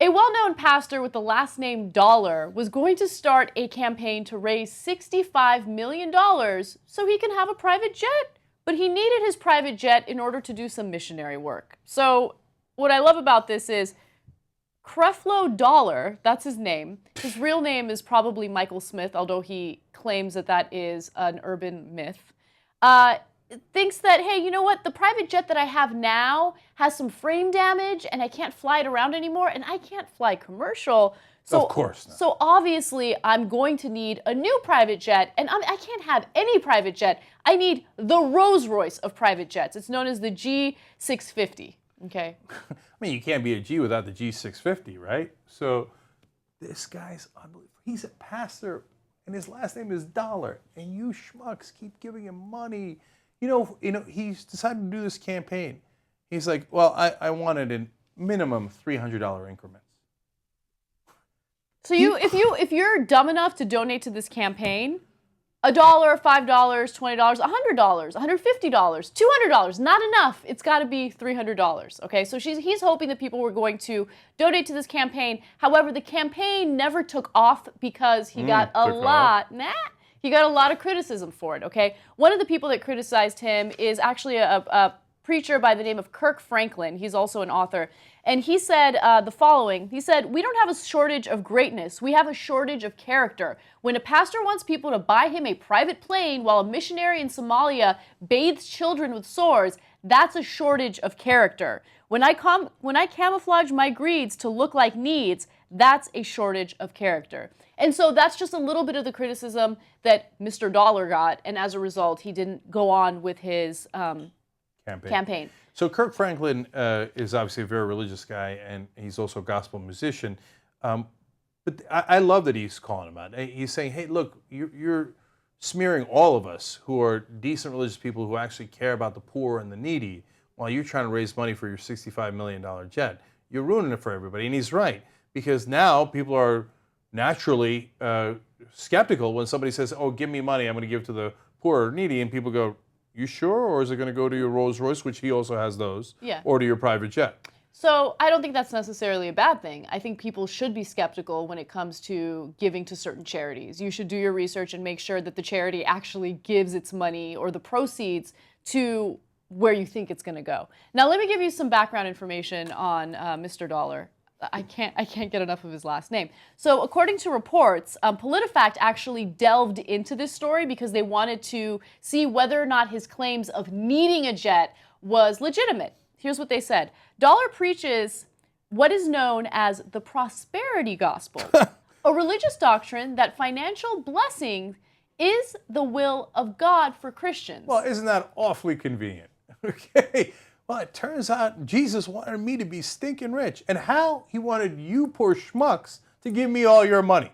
A well-known pastor with the last name Dollar was going to start a campaign to raise $65 million so he can have a private jet. But he needed his private jet in order to do some missionary work. So what I love about this is Creflo Dollar, that's his name. His real name is probably Michael Smith, although he claims that that is an urban myth. Thinks that, hey, you know what? The private jet that I have now has some frame damage and I can't fly it around anymore and I can't fly commercial. So, of course not. So obviously I'm going to need a new private jet, and I can't have any private jet. I need the Rolls-Royce of private jets. It's known as the G650, okay? I mean, you can't be a G without the G650, right? So this guy's unbelievable. He's a pastor and his last name is Dollar, and you schmucks keep giving him money. You know, he's decided to do this campaign. He's like, well, I wanted a minimum $300 increments. So if you're dumb enough to donate to this campaign, $1, $5, $20, $100, $150, $200, not enough. It's got to be $300. Okay, so he's hoping that people were going to donate to this campaign. However, the campaign never took off because he got a lot. He got a lot of criticism for it, okay? One of the people that criticized him is actually a preacher by the name of Kirk Franklin. He's also an author. And he said the following. He said, "We don't have a shortage of greatness. We have a shortage of character. When a pastor wants people to buy him a private plane while a missionary in Somalia bathes children with sores, that's a shortage of character. When I camouflage my greeds to look like needs, that's a shortage of character." And so that's just a little bit of the criticism that Mr. Dollar got, and as a result, he didn't go on with his campaign. So Kirk Franklin is obviously a very religious guy, and he's also a gospel musician. But I love that he's calling him out. He's saying, hey, look, you're smearing all of us who are decent religious people who actually care about the poor and the needy while you're trying to raise money for your $65 million jet. You're ruining it for everybody. And he's right, because now people are naturally skeptical when somebody says, oh, give me money, I'm going to give to the poor or needy, and people go, you sure? Or is it going to go to your Rolls Royce, which he also has those, or to your private jet? So I don't think that's necessarily a bad thing. I think people should be skeptical when it comes to giving to certain charities. You should do your research and make sure that the charity actually gives its money or the proceeds to where you think it's going to go. Now let me give you some background information on Mr. Dollar. I can't get enough of his last name. So according to reports, PolitiFact actually delved into this story because they wanted to see whether or not his claims of needing a jet was legitimate. Here's what they said. Dollar preaches what is known as the prosperity gospel, a religious doctrine that financial blessing is the will of God for Christians. Well, isn't that awfully convenient? Okay. Well, it turns out Jesus wanted me to be stinking rich. And how? He wanted you poor schmucks to give me all your money.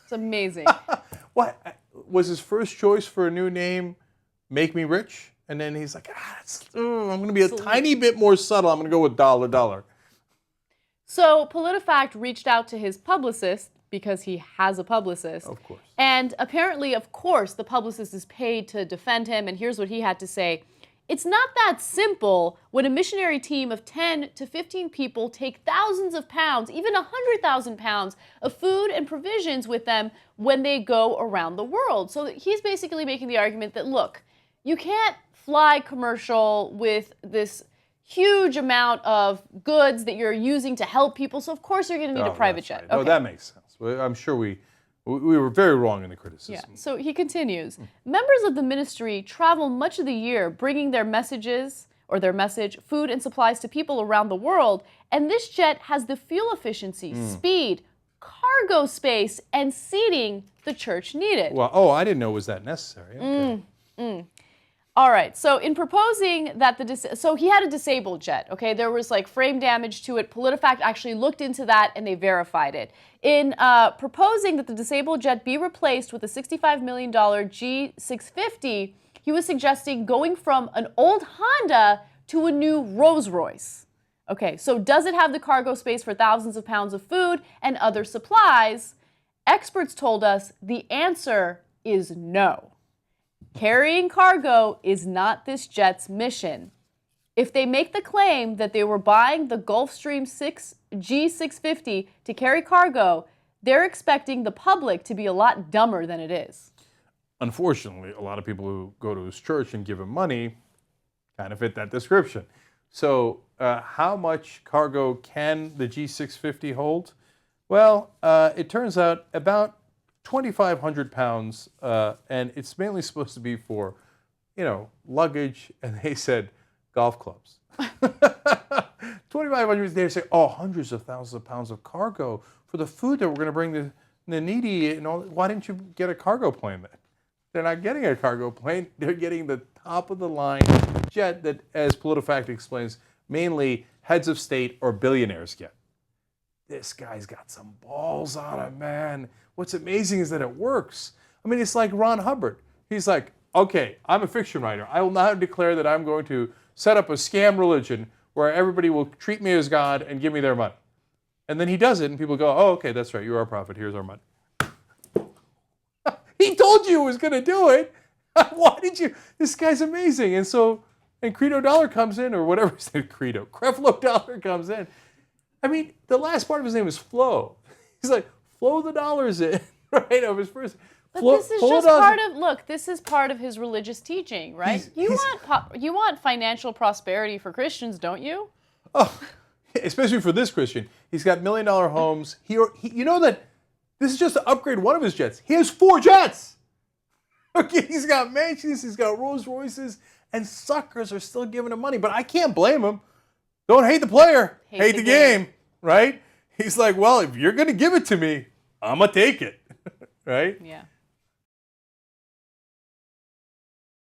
It's amazing. What? Was his first choice for a new name Make Me Rich? And then he's like, I'm going to be a tiny bit more subtle. I'm going to go with $. So PolitiFact reached out to his publicist, because he has a publicist. Of course. And apparently, of course, the publicist is paid to defend him. And here's what he had to say. It's not that simple when a missionary team of 10 to 15 people take thousands of pounds, even 100,000 pounds of food and provisions with them when they go around the world. So he's basically making the argument that, look, you can't fly commercial with this huge amount of goods that you're using to help people. So of course you're going to need a private jet. Right. Okay. No, that makes sense. I'm sure we were very wrong in the criticism. Yeah. So he continues. Members of the ministry travel much of the year bringing their message, food and supplies to people around the world. And this jet has the fuel efficiency, speed, cargo space, and seating the church needed. Well, I didn't know it was that necessary. Okay. All right, so in proposing that so he had a disabled jet, okay? There was like frame damage to it. PolitiFact actually looked into that and they verified it. In proposing that the disabled jet be replaced with a $65 million G650, he was suggesting going from an old Honda to a new Rolls-Royce. Okay, so does it have the cargo space for thousands of pounds of food and other supplies? Experts told us the answer is no. Carrying cargo is not this jet's mission. If they make the claim that they were buying the Gulfstream G650 to carry cargo, they're expecting the public to be a lot dumber than it is. Unfortunately, a lot of people who go to his church and give him money kind of fit that description. So, how much cargo can the G650 hold? Well, it turns out about 2,500 pounds, and it's mainly supposed to be for, luggage, and they said golf clubs. 2,500, they say, hundreds of thousands of pounds of cargo for the food that we're going to bring the needy and all. Why didn't you get a cargo plane then? They're not getting a cargo plane. They're getting the top-of-the-line jet that, as PolitiFact explains, mainly heads of state or billionaires get. This guy's got some balls on him, man. What's amazing is that it works. I mean, it's like Ron Hubbard. He's like, okay, I'm a fiction writer. I will now declare that I'm going to set up a scam religion where everybody will treat me as God and give me their money. And then he does it, and people go, oh, okay, that's right. You're our prophet. Here's our money. He told you he was going to do it. Why did you? This guy's amazing. And Credo Dollar comes in, or whatever his name, Creflo Dollar comes in. I mean, the last part of his name is Flo. He's like, flow the dollars in, right, of his first. But this is just part of, look, this is part of his religious teaching, right? You want financial prosperity for Christians, don't you? Oh, especially for this Christian. He's got $1 million homes. You know that this is just to upgrade one of his jets. He has 4 jets. Okay, he's got mansions, he's got Rolls Royces, and suckers are still giving him money. But I can't blame him. Don't hate the player, hate the game, right? He's like, well, if you're going to give it to me, I'm going to take it, right? Yeah.